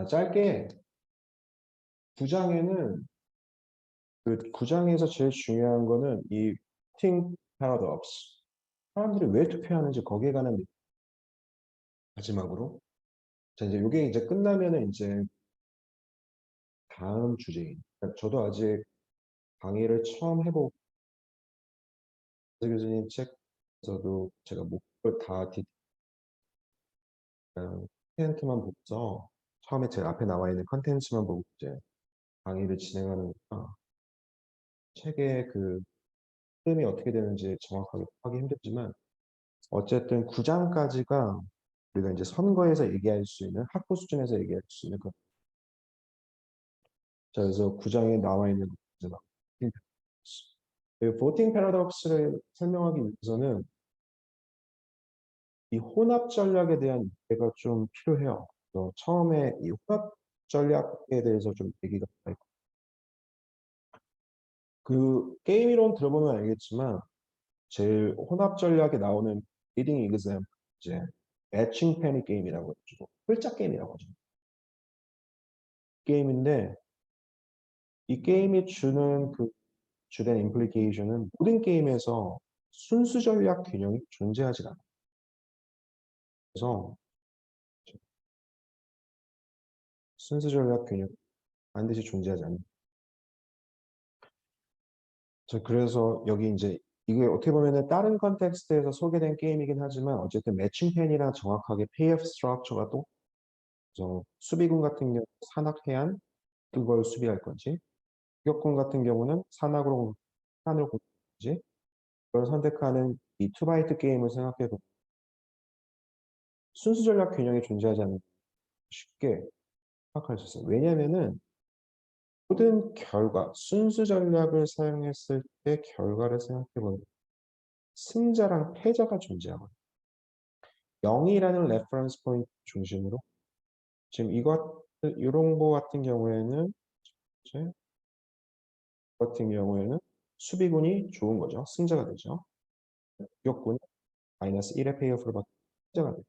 짧게 9장에는 그 9장에서 제일 중요한 거는 이 voting paradox. 사람들이 왜 투표하는지 거기에 관한 마지막으로. 자, 이제 이게 이제 끝나면은 이제 다음 주제인. 그러니까 저도 아직 강의를 처음 해보고 교수님 책에서도 제가 목표를 다 컨텐츠만 보고서 처음에 제 앞에 나와 있는 컨텐츠만 보고 이제 강의를 진행하는 거니까 책의 그 흐름이 어떻게 되는지 정확하게 하기 힘들지만 어쨌든 9장까지가 우리가 이제 선거에서 얘기할 수 있는 학부 수준에서 얘기할 수 있는 그 자, 그래서 9장에 나와 있는 voting paradox를 설명하기 위해서는 이 혼합 전략에 대한 이해가 좀 필요해요. 그래서 처음에 이 혼합 전략에 대해서 좀 얘기가 있고 그 게임 이론 들어보면 알겠지만 제일 혼합 전략에 나오는 리딩 example 이제 매칭 패닉 게임이라고 해가지고 홀짝 게임이라고 하죠. 게임인데 이 게임이 주는 그 주된 임플리케이션은 모든 게임에서 순수 전략 균형이 존재하지 않아요. 그래서 순수 전략 균형 반드시 존재하지 않는. 그래서 여기 이제 이게 어떻게 보면은 다른 컨텍스트에서 소개된 게임이긴 하지만 어쨌든 매칭펜이랑 정확하게 페이오프 스트럭처가 또 그래서 수비군 같은 경우 산악해안 그걸 수비할 건지 공격군 같은 경우는 산악으로 산으로 공격지 그걸 선택하는 이 투바이트 게임을 생각해 보면 순수 전략 균형이 존재하지 않는 쉽게 생각할 수 있어요. 왜냐면은 모든 결과 순수 전략을 사용했을 때 결과를 생각해 보면 승자랑 패자가 존재하거든요. 0이라는 레퍼런스 포인트 중심으로 지금 이런 거 같은 경우에는 이제 같은 경우에는 수비군이 좋은 거죠. 승자가 되죠. 공격군이 마이너스 1의 페이오프를 받고 패자가 돼요.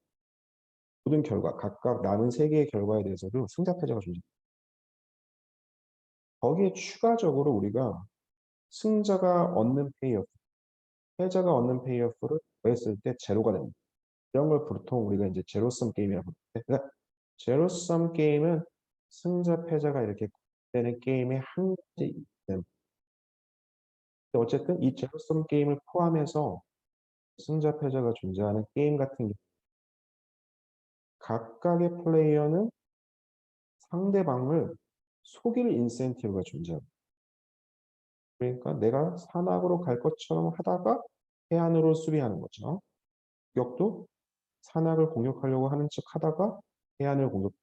모든 결과, 각각 남은 세 개의 결과에 대해서도 승자 패자가 존재해요. 거기에 추가적으로 우리가 승자가 얻는 페이오프, 패자가 얻는 페이오프를 더했을 때 제로가 됩니다. 이런 걸 보통 우리가 이제 제로섬 게임이라고 하는데, 그러니까 제로섬 게임은 승자 패자가 이렇게 되는 게임의 한 가지. 어쨌든 이 제로섬 게임을 포함해서 승자 패자가 존재하는 게임 같은 경우 각각의 플레이어는 상대방을 속일 인센티브가 존재합니다. 그러니까 내가 산악으로 갈 것처럼 하다가 해안으로 수비하는 거죠. 역도 산악을 공격하려고 하는 척 하다가 해안을 공격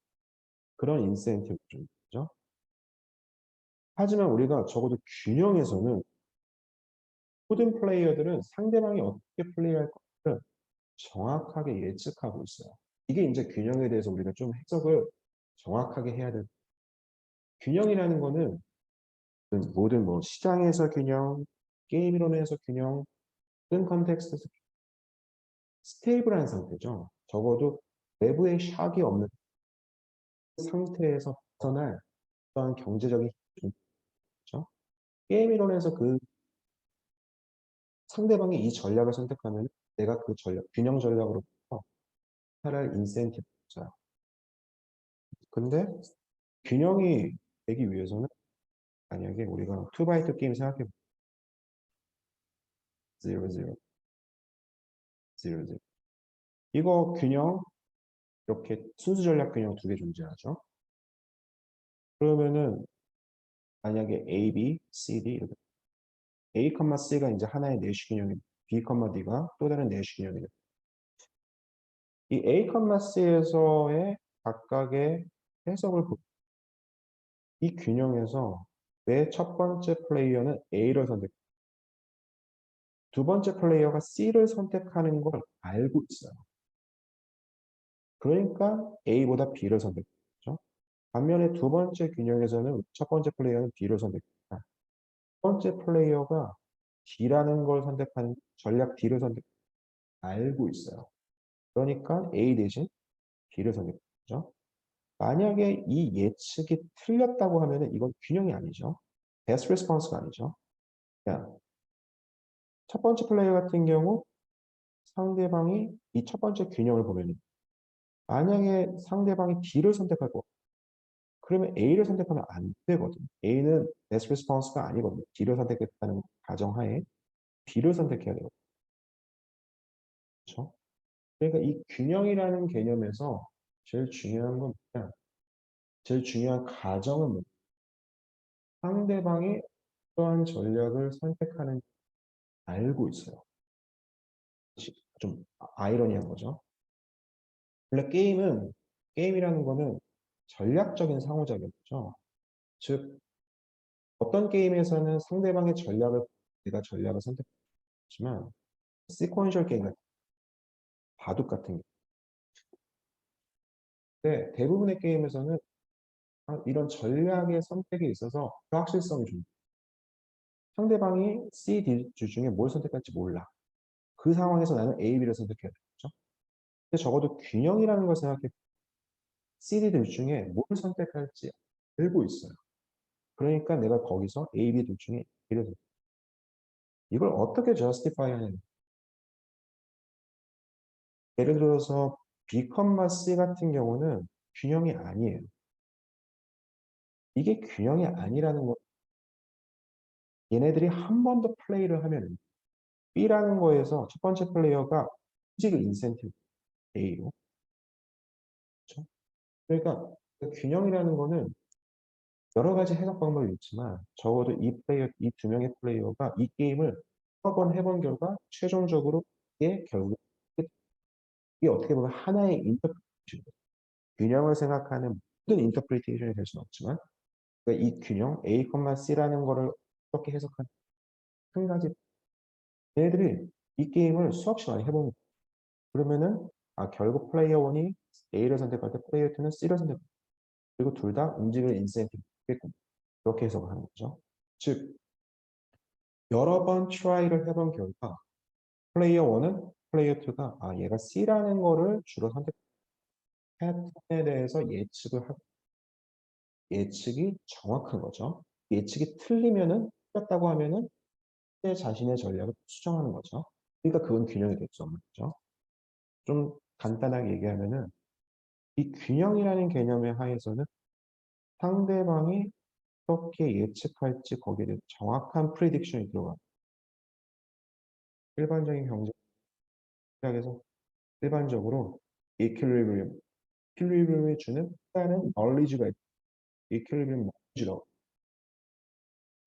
그런 인센티브가 존재하죠. 하지만 우리가 적어도 균형에서는 모든 플레이어들은 상대방이 어떻게 플레이할 것을 정확하게 예측하고 있어요. 이게 이제 균형에 대해서 우리가 좀 해석을 정확하게 해야 될. 균형이라는 거는 모든 뭐 시장에서 균형, 게임 이론에서 균형, 모든 컨텍스트에서 스테이블한 상태죠. 적어도 내부에 샥이 없는 상태에서 벗어날 어떤 경제적인 힘이죠. 게임 이론에서 그 상대방이 이 전략을 선택하면 내가 그 전략, 균형 전략으로부터 차라리 인센티브를 줘요. 근데 균형이 되기 위해서는 만약에 우리가 2x2 게임 생각해 보면 0, 0, 0, 0 이거 균형 이렇게 순수 전략 균형 두 개 존재하죠. 그러면은 만약에 A, B, C, D 이렇게 A, C가 이제 하나의 내시 균형이 B, D가 또 다른 내시 균형이 이 A, C에서의 각각의 해석을 보면 이 균형에서 왜 첫 번째 플레이어는 A를 선택, 두 번째 플레이어가 C를 선택하는 걸 알고 있어요. 그러니까 A보다 B를 선택했죠. 반면에 두 번째 균형에서는 첫 번째 플레이어는 B를 선택했다. 두 번째 플레이어가 D라는 걸 선택하는 전략 D를 알고 있어요. 그러니까 A 대신 B를 선택했죠. 만약에 이 예측이 틀렸다고 하면은 이건 균형이 아니죠. best response가 아니죠. 그냥 첫 번째 플레이어 같은 경우 상대방이 이 첫 번째 균형을 보면 만약에 상대방이 B를 선택할 거 그러면 A를 선택하면 안 되거든요. A는 best response가 아니거든요. B를 선택했다는 가정하에 B를 선택해야 되거든요. 그렇죠? 그러니까 이 균형이라는 개념에서 제일 중요한 건 뭐냐? 제일 중요한 가정은 뭐냐? 상대방이 어떠한 전략을 선택하는지 알고 있어요. 좀 아이러니한 거죠. 원래 게임이라는 거는 전략적인 상호작용이죠. 즉, 어떤 게임에서는 상대방의 전략을 내가 전략을 선택하지만 시퀀셜 게임 같은 바둑 같은 게 대부분의 게임에서는 이런 전략의 선택에 있어서 불확실성이 좀 상대방이 C, D 중에 뭘 선택할지 몰라. 그 상황에서 나는 A, B를 선택해야 되겠죠. 근데 적어도 균형이라는 걸 생각해 C, D 둘 중에 뭘 선택할지 알고 있어요. 그러니까 내가 거기서 A, B 둘 중에 A를 선택. 이걸 어떻게 justify 하냐면 예를 들어서 B, C 같은 경우는 균형이 아니에요. 이게 균형이 아니라는 거 얘네들이 한 번 더 플레이를 하면 B라는 거에서 첫 번째 플레이어가 움직일 인센티브 A로. 그렇죠? 그러니까 그 균형이라는 거는 여러 가지 해석 방법이 있지만 적어도 이 두 명의 플레이어가 이 게임을 여러 번 해본 결과 최종적으로 이게 결국 이게 어떻게 보면 하나의 인터프리테이션 균형을 생각하는 모든 인터프리테이션이 될 수는 없지만 그러니까 이 균형 A, C라는 거를 어떻게 해석하는 한 가지 얘네들이 이 게임을 수없이 많이 해본 거예요. 그러면은 결국 플레이어 1이 A를 선택할 때 플레이어 2는 C를 선택 그리고 둘 다 움직일 인센티브 있겠군. 이렇게 해석을 하는 거죠. 즉 여러 번 트라이를 해본 결과 플레이어 1은 플레이어 2가 얘가 C라는 거를 주로 선택 패턴에 대해서 예측이 정확한 거죠. 예측이 틀리면은 틀렸다고 하면은 내 자신의 전략을 수정하는 거죠. 그러니까 그건 균형이 될 수 없는 거죠. 좀 간단하게 얘기하면은 이 균형이라는 개념의 하에서는 상대방이 어떻게 예측할지 거기에 대해 정확한 프리딕션이 들어가. 일반적인 경제학에서 일반적으로 이퀄리브리엄이 주는 다른 널리지가 있고 이퀄리브리엄 널리지라고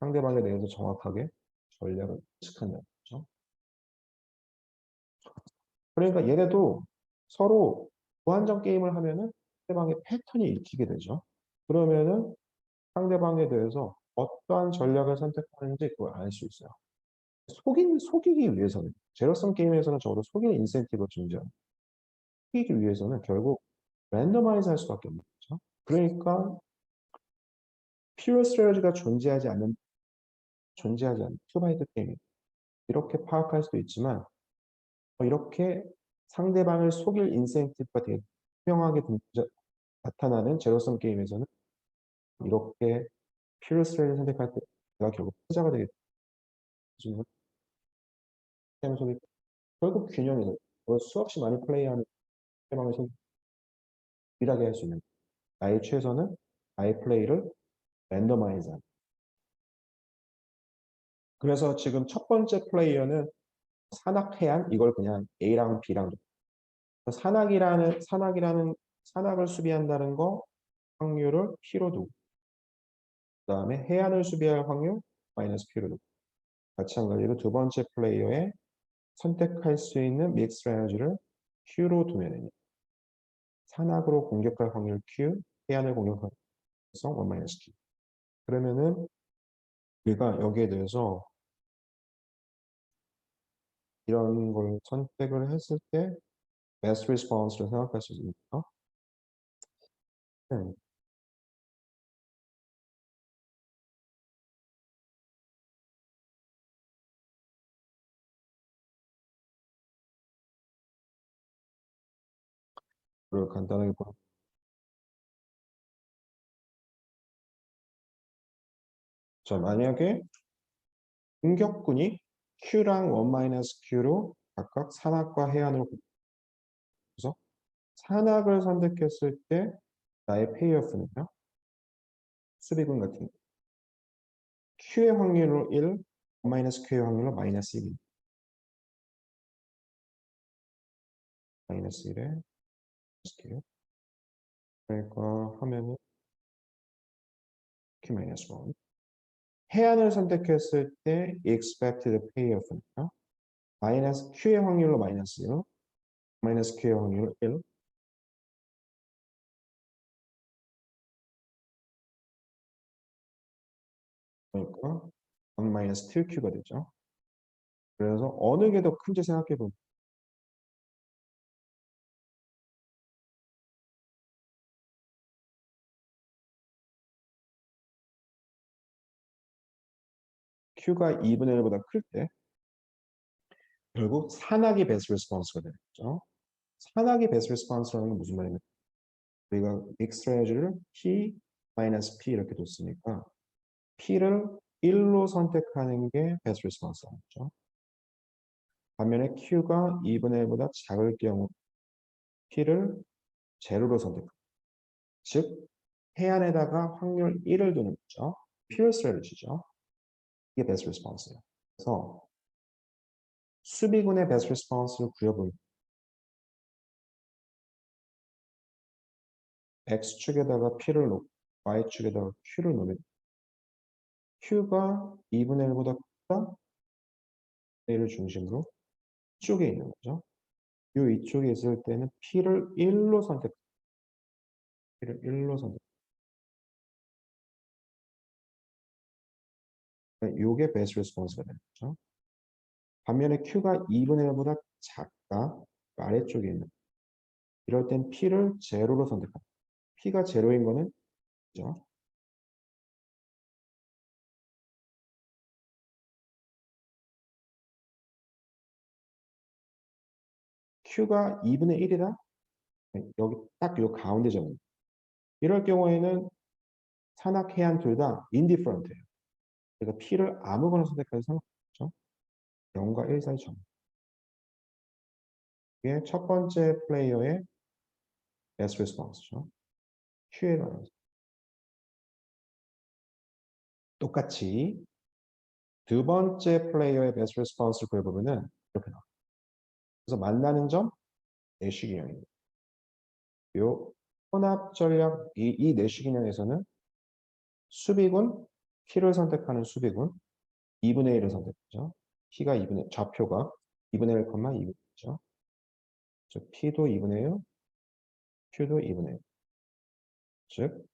상대방에 대해서 정확하게 전략을 예측한다는 거죠. 그러니까 얘네도 서로 무한정 게임을 하면은 상대방의 패턴이 읽히게 되죠. 그러면은 상대방에 대해서 어떠한 전략을 선택하는지 그걸 알 수 있어요. 속이기 위해서는 제로섬 게임에서는 적어도 속이는 인센티브가 존재합니다. 속이기 위해서는 결국 랜더마이즈 할 수밖에 없는 거죠. 그러니까 필요 스트레지가 존재하지 않는 투바이트 게임 이렇게 파악할 수도 있지만 이렇게 상대방을 속일 인센티브가 되게 투명하게 나타나는 제로섬 게임에서는 이렇게 필요 스트레지를 선택할 때 내가 결국 투자가 되게 되는 결국 균형이죠. 수없이 많이 플레이하는 상대방을 일하게 할 수 있는 나의 최선은 나의 플레이를 랜더마이즈하는. 그래서 지금 첫 번째 플레이어는 산악해안 이걸 그냥 A랑 B랑 산악을 수비한다는 거 확률을 P로 두고 그다음에 해안을 수비할 확률 마이너스 P로 두고 마찬가지로 두 번째 플레이어의 선택할 수 있는 믹스 에너지를 Q로 두면 산악으로 공격할 확률 Q, 해안을 공격할 가능성 1 마이너스 Q. 그러면은 우리가 여기에 대해서 이런 걸 선택을 했을 때 best response를 생각할 수 있습니까? 네. 그걸 간단하게 자, 만약에 공격군이 Q랑 1-Q로 각각 산악과 해안으로 그래서 산악을 선택했을 때 나의 페이어스는요. 수비군 같은 경우 Q의 확률로 1, Q의 확률로 마이너스 1입니다. 마이너스 1에 Q. 그러니까 하면은 Q-1. 해안을 선택했을 때 expected payoff는요. 마이너스 Q의 확률로 마이너스 1, 마이너스 Q의 확률로 1. 그러니까 1-2Q가 되죠. 그래서 어느 게 더 큰지 생각해 보면 Q가 2분의 1보다 클 때 결국 산악이 베스트 리스폰스가 되는 거죠. 산악이 베스트 리스폰스라는 건 무슨 말이냐면 우리가 믹스트레이즈를 P 마이너스 P 이렇게 뒀으니까 P를 1로 선택하는 게 베스트 리스폰스라는 거죠. 반면에 Q가 2분의 1보다 작을 경우 P를 제로로 선택합니다. 즉 해안에다가 확률 1을 두는 거죠. 퓨어 스트래티지죠. 이게 베스트 리스폰스예요. 그래서 수비군의 베스트 리스폰스를 구해보면 X축에다가 P를 놓고 Y축에다가 Q를 놓으면 Q가 2분의 1보다 크다? A를 중심으로 이쪽에 있는 거죠. 이 이쪽에 있을 때는 P를 1로 선택. P를 1로 선택. 이게 베스트 리스폰스가 되는 거죠. 반면에 Q가 2분의 1보다 작다. 아래쪽에 있는. 이럴 땐 P를 제로로 선택합니다. P가 제로인 거는 그죠? Q가 2분의 1이다? 여기 딱 요 가운데 점입니다. 이럴 경우에는 산악, 해안 둘 다 indifferent예요. 그러니까 P를 아무거나 선택해도 상관없죠. 0과 1 사이 점. 이게 첫 번째 플레이어의 best response죠. Q에 관해서. 똑같이 두 번째 플레이어의 best response를 구해보면은 이렇게 나와요. 그래서 만나는 점 내시균형입니다. 요 혼합 전략 이 내시균형에서는 수비군 P를 선택하는 수비군 2분의 1을 선택하죠. P가 2분의 좌표가 2분의 1, 2분의 1이죠. 즉 P도 2분의 1, Q도 2분의 1. 즉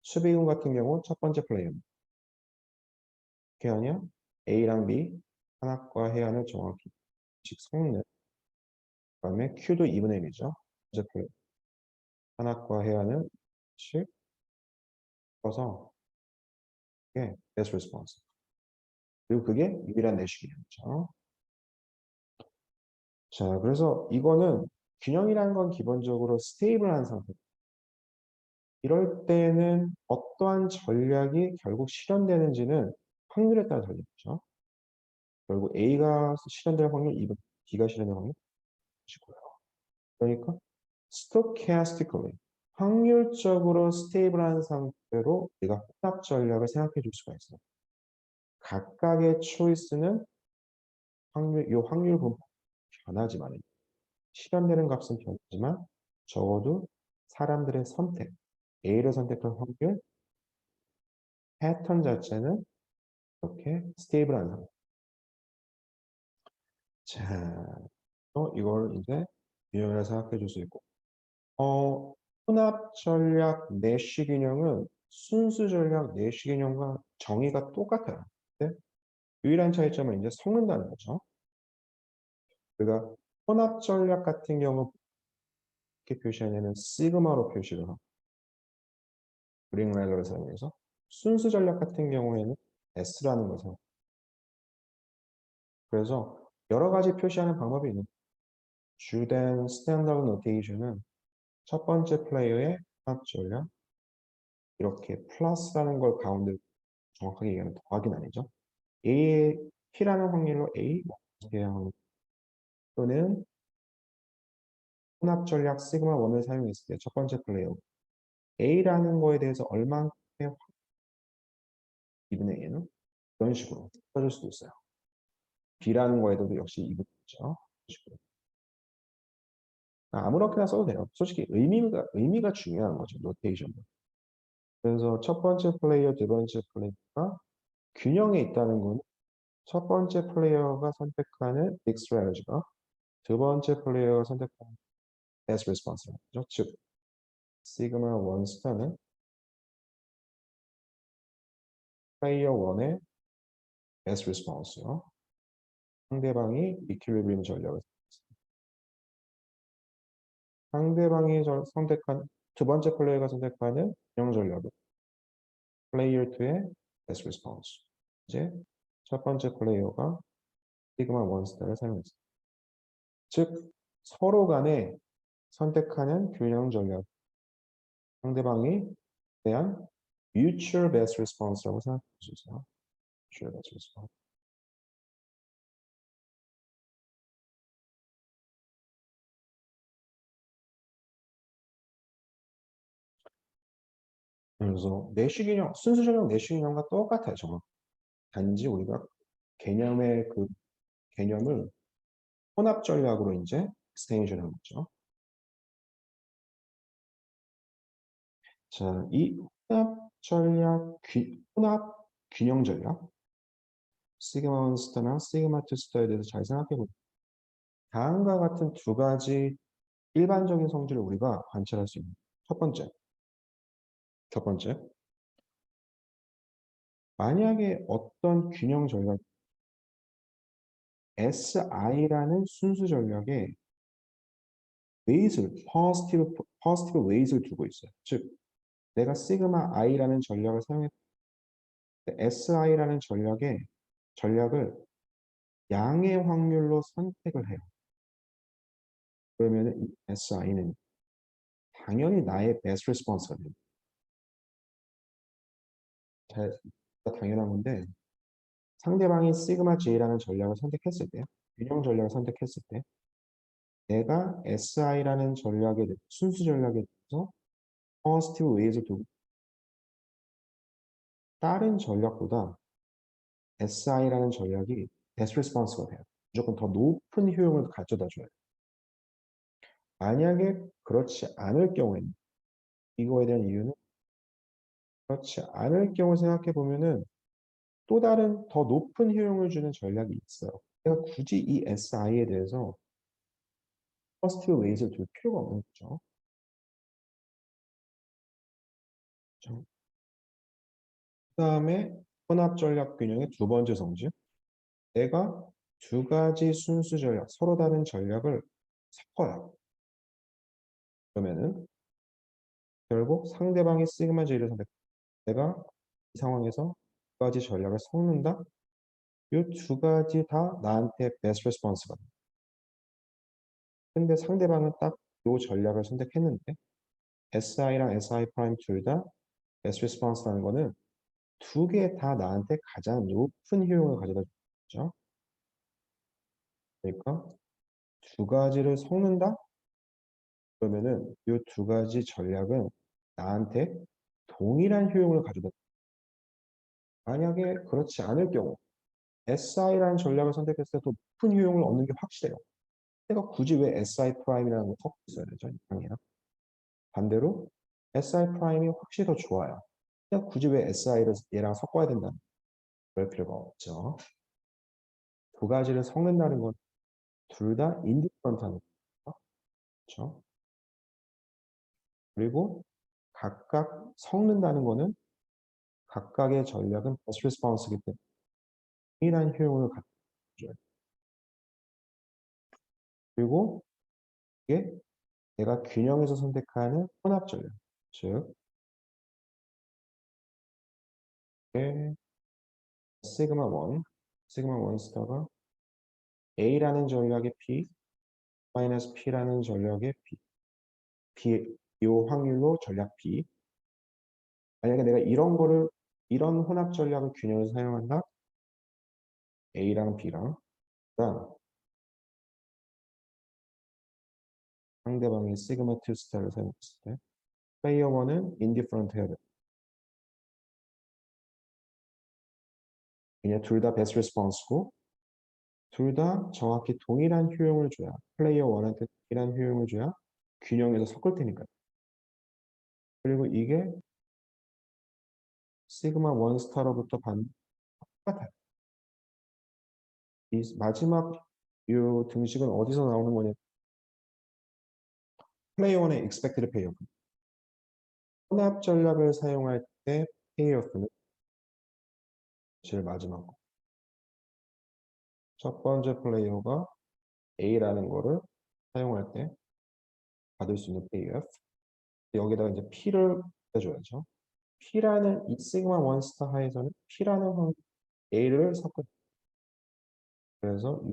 수비군 같은 경우 첫 번째 플레이어입니다. 어떻게 하냐? A랑 B 산악과 해안을 정확히 즉 성능 그다음에 Q도 2분의 1이죠. 번째 플레이어 산악과 해안을 즉 써서 이게 best response. 그리고 그게 유일한 내시균형이죠. 자, 그래서 이거는 균형이라는 건 기본적으로 스테이블한 상태. 이럴 때는 어떠한 전략이 결국 실현되는지는 확률에 따라 달리죠. 결국 A가 실현될 확률 2분, B가 실현될 확률 9고요. 그러니까 stochastically 확률적으로 스테이블한 상태로 우리가 혼합 전략을 생각해 줄 수가 있어요. 각각의 초이스는 확률 분포 변하지만 실현되는 값은 변하지만 적어도 사람들의 선택, A를 선택할 확률, 패턴 자체는 이렇게 스테이블한 상태. 자, 이걸 이제 유형이라 생각해 줄 수 있고, 혼합 전략 내시 균형은 순수 전략 내시 균형과 정의가 똑같아요. 근데 유일한 차이점은 이제 섞는다는 거죠. 우리가 혼합 전략 같은 경우 이렇게 표시하냐면 시그마로 표시를 하고 그린 레더를 사용해서 순수 전략 같은 경우에는 S라는 것을 그래서 여러 가지 표시하는 방법이 있는 주된 스탠다드 노테이션은 첫 번째 플레이어의 혼합 전략 이렇게 플러스라는 걸 가운데 정확하게 얘기하면 더하기는 아니죠. A의 P라는 확률로 A 확률 또는 혼합 전략 시그마 1을 사용했을 때 첫 번째 플레이어 A라는 거에 대해서 얼만큼의 2분의 1은 이런 식으로 써줄 수도 있어요. B라는 거에도 역시 2분의 1이죠. 이런 식으로. 아무렇게나 써도 돼요. 솔직히 의미가 중요한 거죠. 노테이션. 그래서 첫 번째 플레이어, 두 번째 플레이어가 균형에 있다는 건 첫 번째 플레이어가 선택하는 빅 스트래티지가 두 번째 플레이어가 선택하는 베스트 리스폰스라는 거죠. 즉, 시그마 1 스타는 플레이어 1의 베스트 리스폰스요. 상대방이 이퀄리브리움 전략을 상대방이 선택한 두 번째 플레이어가 선택하는 균형 전략은 플레이어 2의 베스트 리스폰스. 이제 첫 번째 플레이어가 시그마 1 스타를 사용했습니다. 즉, 서로 간에 선택하는 균형 전략, 상대방이 대한 mutual best response라고 생각할 수 있어요. mutual best response. 그래서 내시균형, 순수전형 내시균형과 똑같아요. 정말. 단지 우리가 그 개념을 혼합 전략으로 이제 extension 한 거죠. 자, 이 혼합 균형 전략, 시그마 1 스타나 시그마 2 스타에 대해서 잘 생각해 보세요. 다음과 같은 두 가지 일반적인 성질을 우리가 관찰할 수 있는 첫 번째, 만약에 어떤 균형 전략 SI라는 순수 전략에 positive weight을 두고 있어요. 즉, 내가 시그마 I라는 전략을 사용했을 때 SI라는 전략을 양의 확률로 선택을 해요. 그러면 이 SI는 당연히 나의 best response가 됩니다. 당연한 건데 상대방이 시그마 J라는 전략을 선택했을 때, 균형 전략을 선택했을 때 내가 SI라는 순수 전략에 대해서 positive weight을 두고 다른 전략보다 SI라는 전략이 best response가 돼요. 무조건 더 높은 효용을 가져다 줘요. 만약에 그렇지 않을 경우에는 이거에 대한 이유는 그렇지 않을 경우 생각해 보면은 또 다른 더 높은 효용을 주는 전략이 있어요. 내가 굳이 이 SI에 대해서 positive weight을 둘 필요가 없는 거죠. 그 다음에 혼합 전략 균형의 두 번째 성질. 내가 두 가지 순수 전략, 서로 다른 전략을 섞어요. 그러면은 결국 상대방이 시그마 J를 선택. 내가 이 상황에서 두 가지 전략을 섞는다. 이 두 가지 다 나한테 베스트 레스폰스가 돼. 근데 상대방은 딱 이 전략을 선택했는데 SI랑 SI 프라임 둘 다 베스트 레스폰스라는 거는 두 개 다 나한테 가장 높은 효용을 가져다 주죠. 그러니까 두 가지를 섞는다? 그러면은 이 두 가지 전략은 나한테 동일한 효용을 가져다. 만약에 그렇지 않을 경우 SI라는 전략을 선택했을 때 더 높은 효용을 얻는 게 확실해요. 내가 굳이 왜 SI 프라임이라는 걸 섞고 있어야 되죠? 이상이야. 반대로 SI 프라임이 확실히 더 좋아요. 내가 굳이 왜 SI를 얘랑 섞어야 된다? 그럴 필요가 없죠. 두 가지를 섞는다는 건 둘 다 인디퍼런트하는 거죠. 그렇죠? 그리고 각각 섞는다는 거는 각각의 전략은 베스트 리스폰스이기 때문에 동일한 효용을 갖죠. 그리고 이게 내가 균형에서 선택하는 혼합 전략. 즉, 시그마 1 스타가 A라는 전략의 P, 마이너스 P라는 전략의 이 확률로 전략 B. 만약에 내가 이런 거를 이런 혼합 전략을 균형을 사용한다. A랑 B랑 그다음 상대방이 시그마 2 스타일을 사용했을 때 플레이어 1은 인디퍼런트 해야 돼. 그냥 둘 다 베스트 리스폰스고 둘 다 정확히 동일한 효용을 줘야 플레이어 1한테 동일한 효용을 줘야 균형에서 섞을 테니까. 그리고 이게 시그마 1 스타로부터 받는 똑같아요. 이 마지막 이 등식은 어디서 나오는 거냐? 플레이어 1의 expected payoff. 혼합 전략을 사용할 때 payoff는 제일 마지막 거. 첫 번째 플레이어가 A라는 거를 사용할 때 받을 수 있는 payoff. 여기다가 이제 P를 해줘야죠. P라는 이 시그마 1 스타 하에서는 P라는 A를 섞은 그래서 이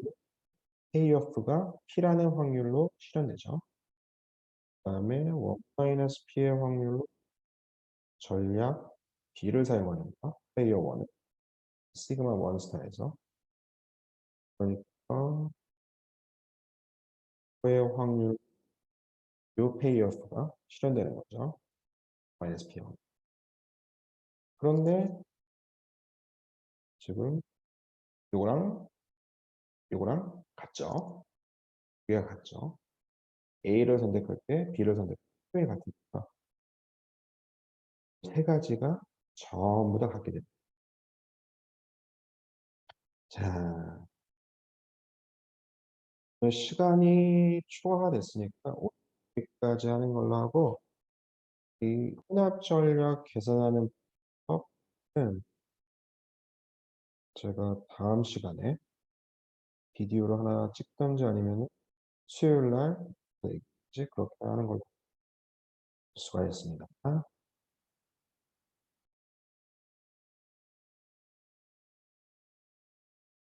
payoff가 P라는 확률로 실현되죠. 그 다음에 1-P의 확률로 전략 B를 사용합니다. 플레이어 1은 시그마 1 스타에서 그러니까 의 확률 요 페이오프가 실현되는 거죠. 마이너스 P 확률. 그런데 지금 요거랑 요거랑 같죠. 위가 같죠. A를 선택할 때 B를 선택할 때 같으니까 세 가지가 전부 다 같게 됩니다. 자, 시간이 초과가 됐으니까 여기까지 하는 걸로 하고 이 혼합 전략 계산하는 법은 제가 다음 시간에 비디오를 하나 찍든지 아니면 수요일 날 그렇게 하는 걸로 수고하셨습니다.